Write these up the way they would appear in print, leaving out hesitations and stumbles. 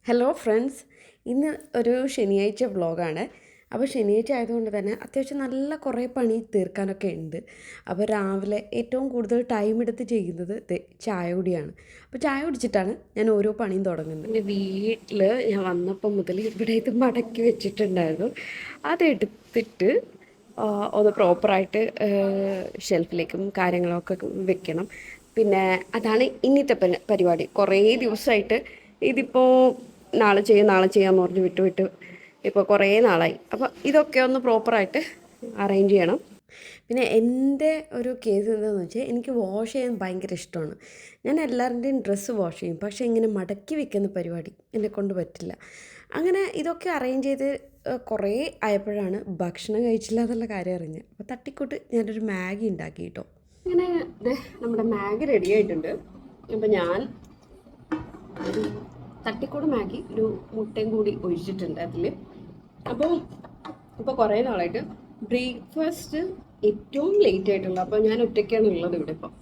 Hello friends, ഇന്ന് ഒരു ശനിയാഴ്ച വ്ളോഗാണ്. അപ്പോൾ ശനിയാഴ്ച ആയതുകൊണ്ട് തന്നെ അത്യാവശ്യം നല്ല കുറേ പണി തീർക്കാനൊക്കെ ഉണ്ട്. അപ്പോൾ രാവിലെ ഏറ്റവും കൂടുതൽ ടൈം എടുത്ത് ചെയ്യുന്നത് ചായ കുടിയാണ്. അപ്പോൾ ചായ കുടിച്ചിട്ടാണ് ഞാൻ ഓരോ പണിയും തുടങ്ങുന്നത്. എൻ്റെ വീട്ടിൽ ഞാൻ വന്നപ്പോൾ മുതൽ ഇവിടെ ഇത് മടക്കി വെച്ചിട്ടുണ്ടായിരുന്നു. അതെടുത്തിട്ട് ഒന്ന് പ്രോപ്പറായിട്ട് ഷെൽഫിലേക്കും കാര്യങ്ങളൊക്കെ വെക്കണം. പിന്നെ അതാണ് ഇന്നത്തെ പരിപാടി. കുറേ ദിവസമായിട്ട് ഇതിപ്പോൾ നാളെ ചെയ്യാമെന്ന് പറഞ്ഞ് വിട്ട് ഇപ്പോൾ കുറേ നാളായി. അപ്പോൾ ഇതൊക്കെ ഒന്ന് പ്രോപ്പറായിട്ട് അറേഞ്ച് ചെയ്യണം. പിന്നെ എൻ്റെ ഒരു കേസ് എന്താണെന്ന് വെച്ചാൽ എനിക്ക് വാഷ് ചെയ്യാൻ ഭയങ്കര ഇഷ്ടമാണ്. ഞാൻ എല്ലാവരുടെയും ഡ്രസ്സ് വാഷ് ചെയ്യും, പക്ഷേ ഇങ്ങനെ മടക്കി വെക്കുന്ന പരിപാടി എന്നെക്കൊണ്ട് പറ്റില്ല. അങ്ങനെ ഇതൊക്കെ അറേഞ്ച് ചെയ്ത് കുറേ ആയപ്പോഴാണ് ഭക്ഷണം കഴിച്ചില്ല എന്നുള്ള കാര്യം അറിഞ്ഞത്. അപ്പോൾ തട്ടിക്കൂട്ട് ഞാനൊരു മാഗി ഉണ്ടാക്കി കേട്ടോ. അങ്ങനെ നമ്മുടെ മാഗി റെഡി ആയിട്ടുണ്ട്. അപ്പോൾ ഞാൻ ഒരു തട്ടിക്കൂട് മാഗി ഒരു മുട്ടയും കൂടി ഒഴിച്ചിട്ടുണ്ട് അതിൽ. അപ്പോൾ കുറേ നാളായിട്ട് ബ്രേക്ക്ഫാസ്റ്റ് ഏറ്റവും ലേറ്റ് ആയിട്ടുള്ള, അപ്പോൾ ഞാൻ ഒറ്റയ്ക്കാണ് ഉള്ളത് ഇവിടെ ഇപ്പോൾ.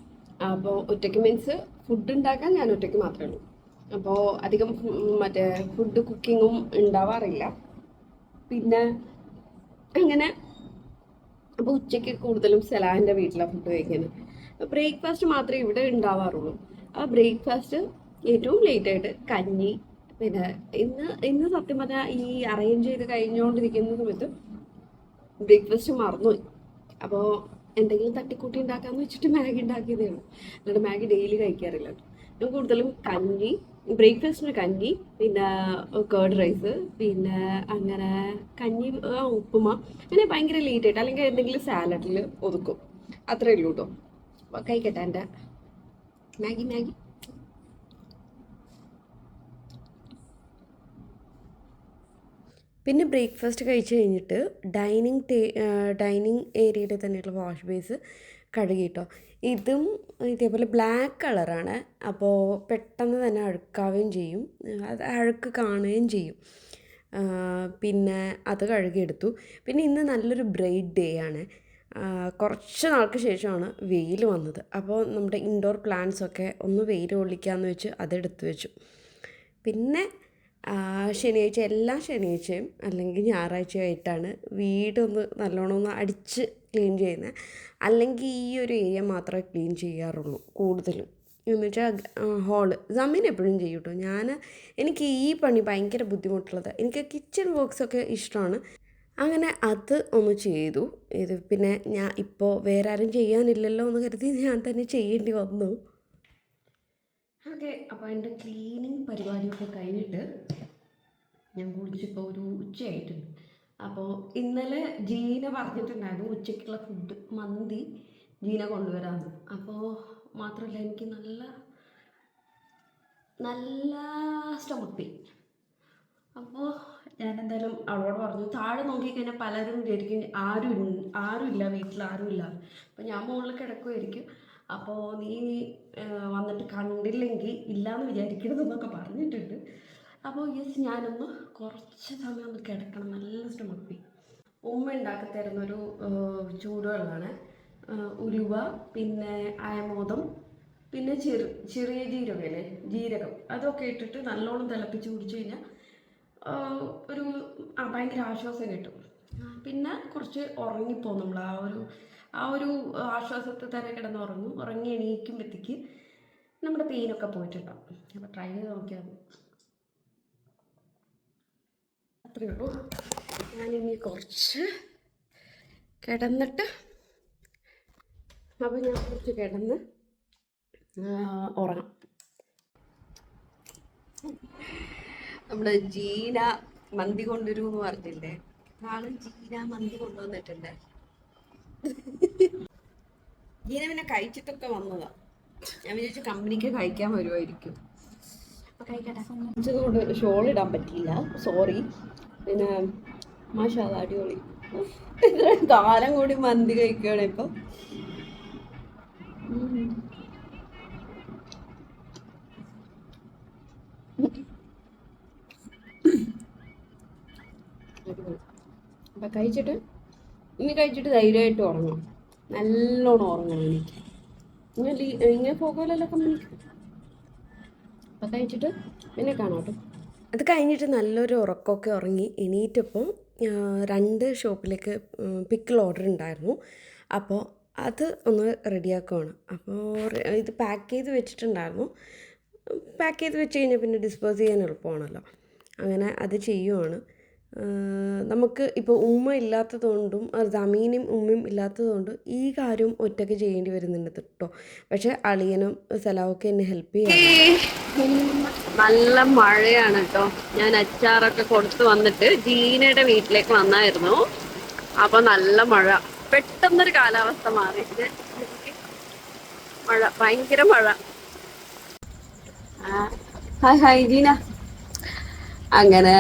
അപ്പോൾ ഒറ്റയ്ക്ക് മീൻസ് ഫുഡ് ഉണ്ടാക്കാൻ ഞാൻ ഒറ്റയ്ക്ക് മാത്രമേ ഉള്ളൂ. അപ്പോൾ അധികം മറ്റേ ഫുഡ് കുക്കിങ്ങും ഉണ്ടാവാറില്ല. പിന്നെ അങ്ങനെ അപ്പോൾ ഉച്ചയ്ക്ക് കൂടുതലും സെലാൻ്റെ വീട്ടിലാണ് ഫുഡ് കഴിക്കുന്നത്. ബ്രേക്ക്ഫാസ്റ്റ് മാത്രമേ ഇവിടെ ഉണ്ടാവാറുള്ളൂ. ആ ബ്രേക്ക്ഫാസ്റ്റ് ഏറ്റവും ലേറ്റായിട്ട് കഞ്ഞി. പിന്നെ ഇന്ന് സത്യം പറഞ്ഞാൽ ഈ അറേഞ്ച് ചെയ്ത് കഴിഞ്ഞുകൊണ്ടിരിക്കുന്ന സമയത്ത് ബ്രേക്ക്ഫാസ്റ്റ് മറന്നുപോയി. അപ്പോൾ എന്തെങ്കിലും തട്ടിക്കൂട്ടി ഉണ്ടാക്കാമെന്ന് വെച്ചിട്ട് മാഗി ഉണ്ടാക്കിയതേ ഉള്ളൂ. എന്നിട്ട് മാഗി ഡെയിലി കഴിക്കാറില്ല. ഞാൻ കൂടുതലും കഞ്ഞി, ബ്രേക്ക്ഫാസ്റ്റിന് കഞ്ഞി, പിന്നെ കേർഡ് റൈസ്, പിന്നെ അങ്ങനെ കഞ്ഞി, ഉപ്പുമ, അങ്ങനെ ഭയങ്കര ലേറ്റായിട്ട് അല്ലെങ്കിൽ എന്തെങ്കിലും സാലഡിൽ ഒതുക്കും. അത്രയേ ഉള്ളൂ കേട്ടോ. കഴിക്കട്ടെ എൻ്റെ മാഗി. പിന്നെ ബ്രേക്ക്ഫാസ്റ്റ് കഴിച്ച് കഴിഞ്ഞിട്ട് ഡൈനിങ് ഏരിയയിൽ തന്നെയുള്ള വാഷ് ബേസ് കഴുകി കേട്ടോ. ഇതും ഇതേപോലെ ബ്ലാക്ക് കളറാണ്. അപ്പോൾ പെട്ടെന്ന് തന്നെ അഴുക്കാവുകയും ചെയ്യും, അത് അഴുക്ക് കാണുകയും ചെയ്യും. പിന്നെ അത് കഴുകിയെടുത്തു. പിന്നെ ഇന്ന് നല്ലൊരു ബ്രൈറ്റ് ഡേ ആണ്. കുറച്ച് നാൾക്ക് ശേഷമാണ് വെയിൽ വന്നത്. അപ്പോൾ നമ്മുടെ ഇൻഡോർ പ്ലാന്റ്സൊക്കെ ഒന്ന് വെയിൽ കൊള്ളിക്കാമെന്ന് വെച്ച് അതെടുത്ത് വെച്ചു. പിന്നെ ശനിയാഴ്ച, എല്ലാ ശനിയാഴ്ചയും അല്ലെങ്കിൽ ഞായറാഴ്ചയായിട്ടാണ് വീടൊന്ന് നല്ലോണം ഒന്ന് അടിച്ച് ക്ലീൻ ചെയ്യുന്നത്. അല്ലെങ്കിൽ ഈ ഒരു ഏരിയ മാത്രമേ ക്ലീൻ ചെയ്യാറുള്ളൂ കൂടുതലും. എന്ന് വെച്ചാൽ ഹോള് ജമീൻ എപ്പോഴും ചെയ്യും കേട്ടോ. എനിക്ക് ഈ പണി ഭയങ്കര ബുദ്ധിമുട്ടുള്ളത്. എനിക്ക് കിച്ചൺ വർക്ക്സൊക്കെ ഇഷ്ടമാണ്. അങ്ങനെ അത് ഒന്ന് ചെയ്തു. പിന്നെ ഞാൻ ഇപ്പോൾ വേറെ ആരും ചെയ്യാനില്ലല്ലോ എന്ന് കരുതി ഞാൻ തന്നെ ചെയ്യേണ്ടി വന്നു. ഓക്കെ, അപ്പോൾ എൻ്റെ ക്ലീനിങ് പരിപാടിയൊക്കെ കഴിഞ്ഞിട്ട് ഞാൻ കുളിച്ചിപ്പോൾ ഒരു ഉച്ചയായിട്ടുണ്ട്. അപ്പോൾ ഇന്നലെ ജീന പറഞ്ഞിട്ടുണ്ടായിരുന്നു ഉച്ചയ്ക്കുള്ള ഫുഡ് മന്തി ജീന കൊണ്ടുവരാമെന്ന്. അപ്പോൾ മാത്രമല്ല എനിക്ക് നല്ല നല്ല സ്റ്റൊമക്ക് പെയിൻ. അപ്പോൾ ഞാൻ എന്തായാലും അവളോട് പറഞ്ഞു, താഴെ നോക്കിക്കഴിഞ്ഞാൽ പലരും വിചാരിക്കും ആരുമില്ല വീട്ടിൽ, ആരുമില്ല. അപ്പോൾ ഞാൻ മുകളിൽ കിടക്കുമായിരിക്കും. അപ്പോൾ നീ വന്നിട്ട് കണ്ടില്ലെങ്കിൽ ഇല്ലയെന്ന് വിചാരിക്കരുതെന്നൊക്കെ പറഞ്ഞിട്ടുണ്ട്. അപ്പോൾ ഞാനൊന്ന് കുറച്ച് സമയം ഒന്ന് കിടക്കണം. നല്ല സ്റ്റൊമക്ക് പെയിൻ. ഉമ്മ ഉണ്ടാക്കി തരുന്നൊരു ചൂടുവെള്ളമാണ്. ഉലുവ, പിന്നെ അയമോദം, പിന്നെ ചെറിയ ജീരകം അതൊക്കെ ഇട്ടിട്ട് നല്ലോണം തിളപ്പിച്ച് കുടിച്ച് കഴിഞ്ഞാൽ ഒരു ഭയങ്കര ആശ്വാസം കിട്ടും. പിന്നെ കുറച്ച് ഉറങ്ങിപ്പോകും നമ്മൾ. ആ ഒരു ആശ്വാസത്തിൽ തന്നെ ഉറങ്ങി എണീക്കുമ്പോഴത്തേക്ക് നമ്മുടെ പെയിനൊക്കെ പോയിട്ടുണ്ടാവും. അപ്പോൾ ട്രൈ ചെയ്ത് നോക്കിയാൽ മതി. അത്രയേ ഉള്ളൂ. ഞാനിനി കുറച്ച് കിടന്നിട്ട്, അപ്പോൾ ഞാൻ കുറച്ച് കിടന്ന് ഉറങ്ങാം. നമ്മുടെ ജീന മന്തി കൊണ്ടുവരുമെന്ന് പറഞ്ഞില്ലേ, നാളെ ജീന മന്തി കൊണ്ടുവന്നിട്ടുണ്ട്. ജീന പിന്നെ കഴിച്ചിട്ടൊക്കെ വന്നതാ. ഞാൻ വിചാരിച്ചു കമ്പനിക്ക് കഴിക്കാൻ വരുമായിരിക്കും. അപ്പോൾ കഴിക്കട്ടെ. കൊണ്ട് ഷോൾ ഇടാൻ പറ്റിയില്ല, സോറി. പിന്നെ മാഷാഅല്ലാഹ് അടിപൊളി. ഇത്രയും കാലം കൂടി മന്തി കഴിക്കുകയാണ് ഇപ്പം. അപ്പം കഴിച്ചിട്ട് ധൈര്യമായിട്ട് ഉറങ്ങണം. നല്ലോണം ഉറങ്ങണം എനിക്ക്. ഇങ്ങനെ പോകുമല്ലോ കമ്പനിക്ക്. അപ്പം കഴിച്ചിട്ട് പിന്നെ കാണാം കേട്ടോ. അത് കഴിഞ്ഞിട്ട് നല്ലൊരു ഉറക്കമൊക്കെ ഉറങ്ങി എണീറ്റപ്പോൾ 2 ഷോപ്പിലേക്ക് പിക്കിൾ ഓർഡർ ഉണ്ടായിരുന്നു. അപ്പോൾ അത് ഒന്ന് റെഡിയാക്കുവാണ്. അപ്പോൾ ഇത് പാക്ക് ചെയ്ത് വെച്ചിട്ടുണ്ടായിരുന്നു. പാക്ക് ചെയ്ത് വെച്ച് കഴിഞ്ഞാൽ പിന്നെ ഡിസ്പോസ് ചെയ്യാൻ എളുപ്പമാണല്ലോ. അങ്ങനെ അത് ചെയ്യുവാണ്. നമുക്ക് ഇപ്പോൾ ഉമ്മ ഇല്ലാത്തതുകൊണ്ടും സമീനും ഉമ്മയും ഇല്ലാത്തതുകൊണ്ട് ഈ കാര്യം ഒറ്റയ്ക്ക് ചെയ്യേണ്ടി വരുന്നുണ്ട് കേട്ടോ. പക്ഷേ അളിയനും സലാമൊക്കെ എന്നെ ഹെൽപ്പ് ചെയ്യാം. നല്ല മഴയാണ് കേട്ടോ. ഞാൻ അച്ചാറൊക്കെ കൊടുത്തു വന്നിട്ട് ജീനയുടെ വീട്ടിലേക്ക് വന്നായിരുന്നു. അപ്പൊ നല്ല മഴ, പെട്ടെന്നൊരു കാലാവസ്ഥ മാറിയിട്ട് മഴ, ഭയങ്കര മഴ. Hi hi Jeena. അങ്ങനെ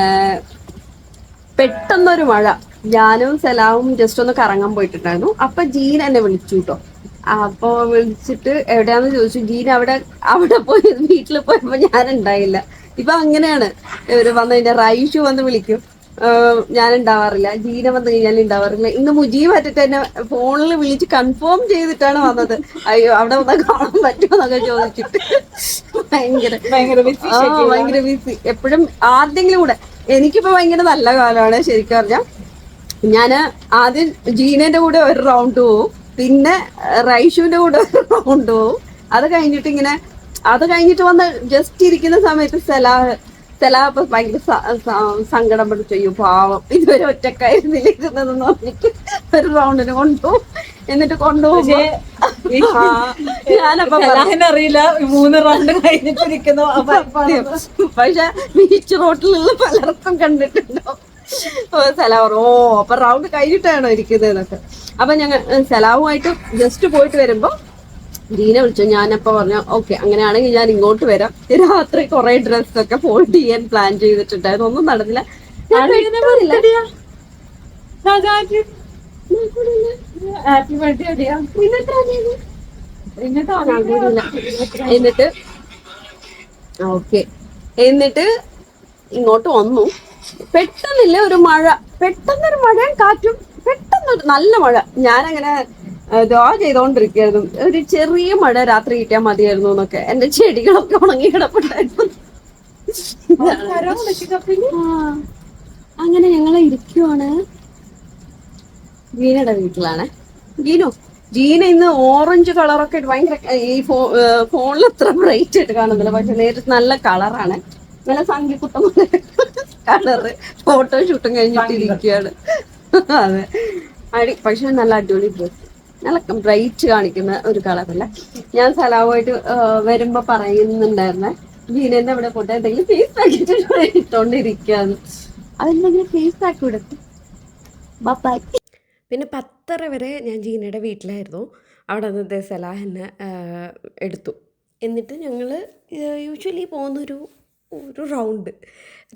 പെട്ടെന്നൊരു മഴ. ഞാനും സലാവും ജസ്റ്റ് ഒന്ന് കറങ്ങാൻ പോയിട്ടുണ്ടായിരുന്നു. അപ്പൊ ജീന എന്നെ വിളിച്ചു കേട്ടോ. അപ്പൊ വിളിച്ചിട്ട് എവിടെയാന്ന് ചോദിച്ചു. ജീന അവിടെ പോയി വീട്ടിൽ പോയപ്പോ ഞാൻ ഉണ്ടായില്ല. ഇപ്പൊ അങ്ങനെയാണ്, ഇവര് വന്നു കഴിഞ്ഞാൽ റൈഷു വന്ന് വിളിക്കും, ഞാൻ ഉണ്ടാവാറില്ല. ജീന വന്നു കഴിഞ്ഞാൽ ഉണ്ടാവാറില്ല. ഇന്ന് മുജീബ് പറ്റിട്ട് എന്നെ ഫോണിൽ വിളിച്ച് കൺഫേം ചെയ്തിട്ടാണ് വന്നത്. അയ്യോ അവിടെ വന്നാൽ കാണാൻ പറ്റുമോ എന്നൊക്കെ ചോദിച്ചിട്ട്. ഭയങ്കര ബിസി. എപ്പോഴും ആരുടെങ്കിലും കൂടെ. എനിക്കിപ്പോ ഭയങ്കര നല്ല കാലമാണ് ശരിക്കും പറഞ്ഞാൽ. ഞാന് ആദ്യം ജീനന്റെ കൂടെ ഒരു റൗണ്ട് പോവും, പിന്നെ റൈഷുവിന്റെ കൂടെ ഒരു റൗണ്ട് പോവും. അത് കഴിഞ്ഞിട്ട് വന്ന് ജസ്റ്റ് ഇരിക്കുന്ന സമയത്ത് സലാഹ് ഭയങ്കര സങ്കടം പിടിച്ചു. അയ്യോ പാവം, ഇതുവരെ ഒറ്റക്കായിരുന്നില്ല ഇരുന്നതെന്ന് പറഞ്ഞിട്ട് ഒരു റൗണ്ടിന് കൊണ്ടുപോകും. എന്നിട്ട് കൊണ്ടുപോകുമ്പോ ഞാനപ്പോ അറിയില്ല 3 റൗണ്ട് കഴിഞ്ഞിട്ടിരിക്കുന്നു. പക്ഷെ ബീച്ച് റോട്ടിലുള്ള പലർക്കും കണ്ടിട്ടുണ്ടോ സലാം അപ്പൊ റൗണ്ട് കഴിഞ്ഞിട്ടാണോ ഇരിക്കുന്നത് എന്നൊക്കെ. അപ്പൊ ഞങ്ങൾ സലാവുമായിട്ട് ജസ്റ്റ് പോയിട്ട് വരുമ്പോ ജീന വിളിച്ചു. ഞാനപ്പോ പറഞ്ഞു ഓക്കെ, അങ്ങനെയാണെങ്കിൽ ഞാൻ ഇങ്ങോട്ട് വരാം. രാത്രി കുറെ ഡ്രസ്സൊക്കെ ഫോൾഡ് ചെയ്യാൻ പ്ലാൻ ചെയ്തിട്ടുണ്ടായിരുന്നു, ഒന്നും നടന്നില്ല. എന്നിട്ട് ഇങ്ങോട്ട് വന്നു. പെട്ടെന്നില്ല ഒരു മഴ, പെട്ടെന്നൊരു മഴയും കാറ്റും, പെട്ടെന്നൊരു നല്ല മഴ. ഞാനങ്ങനെ ദുആ ചെയ്തോണ്ടിരിക്കുകയായിരുന്നു, ഒരു ചെറിയ മഴ രാത്രി കിട്ടിയാൽ മതിയായിരുന്നു എന്നൊക്കെ. എന്റെ ചെടികളൊക്കെ ഉണങ്ങി കിടപ്പുണ്ടായിരുന്നു. അങ്ങനെ ഞങ്ങള് ഇരിക്കുവാണ്. ജീനയുടെ വീട്ടിലാണ്. ജീന ഇന്ന് ഓറഞ്ച് കളറൊക്കെ ഭയങ്കര, ഈ ഫോണിൽ അത്ര ബ്രൈറ്റ് ആയിട്ട് കാണുന്നില്ല, പക്ഷെ നേരിട്ട് നല്ല കളറാണ്. നല്ല സംഖ്യക്കുട്ടം കളറ്. ഫോട്ടോഷൂട്ടും കഴിഞ്ഞിട്ടിരിക്കുകയാണ്. അതെ, പക്ഷെ നല്ല അടിപൊളി ഡ്രസ്, നല്ല ബ്രൈറ്റ് കാണിക്കുന്ന ഒരു കളറല്ല. ഞാൻ സലാവുമായിട്ട് വരുമ്പോ പറയുന്നുണ്ടായിരുന്നെ, ജീനന്റെ അവിടെ പോട്ടെ എന്തെങ്കിലും ഫേസ് പാക്കിട്ട് ഇട്ടോണ്ടിരിക്കാന്ന്. അതെന്തെങ്കിലും ഫേസ് പാക്ക് കൊടുത്തു. ബൈ. പിന്നെ 10:30 വരെ ഞാൻ ജീനയുടെ വീട്ടിലായിരുന്നു. അവിടെ നിന്ന് സലാഹ് എന്നെ എടുത്തു. എന്നിട്ട് ഞങ്ങൾ യൂഷ്വലി പോകുന്നൊരു റൗണ്ട്,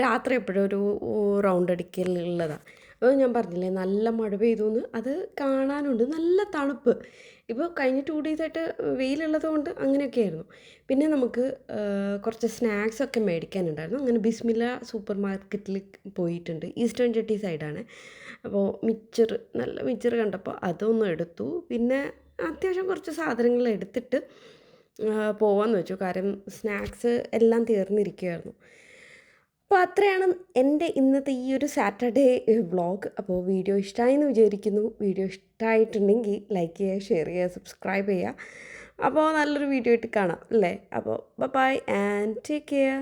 രാത്രി എപ്പോഴും ഒരു റൗണ്ട് അടിക്കലുള്ളതാണ്. അപ്പോൾ ഞാൻ പറഞ്ഞില്ലേ നല്ല മഴ പെയ്തു എന്ന്, അത് കാണാനുണ്ട്, നല്ല തണുപ്പ്. ഇപ്പോൾ കഴിഞ്ഞ 2 ഡേയ്സായിട്ട് വെയിലുള്ളത് കൊണ്ട് അങ്ങനെയൊക്കെയായിരുന്നു. പിന്നെ നമുക്ക് കുറച്ച് സ്നാക്സൊക്കെ മേടിക്കാനുണ്ടായിരുന്നു. അങ്ങനെ ബിസ്മില്ല സൂപ്പർ മാർക്കറ്റിൽ പോയിട്ടുണ്ട്. ഈസ്റ്റേൺ ജെട്ടി സൈഡാണ്. അപ്പോൾ നല്ല മിച്ചർ കണ്ടപ്പോൾ അതൊന്നും എടുത്തു. പിന്നെ അത്യാവശ്യം കുറച്ച് സാധനങ്ങൾ എടുത്തിട്ട് പോവാമെന്ന് വെച്ചു, കാര്യം സ്നാക്സ് എല്ലാം തീർന്നിരിക്കുകയായിരുന്നു. അപ്പോൾ അത്രയാണ് എൻ്റെ ഇന്നത്തെ ഈ ഒരു സാറ്റർഡേ വ്ളോഗ്. അപ്പോൾ വീഡിയോ ഇഷ്ടമായെന്ന് വിചാരിക്കുന്നു. വീഡിയോ ഇഷ്ടമായിട്ടുണ്ടെങ്കിൽ ലൈക്ക് ചെയ്യുക, ഷെയർ ചെയ്യുക, സബ്സ്ക്രൈബ് ചെയ്യുക. അപ്പോൾ നല്ലൊരു വീഡിയോ ആയിട്ട് കാണാം അല്ലേ. അപ്പോൾ ബൈ ആൻഡ് ടേക്ക് കെയർ.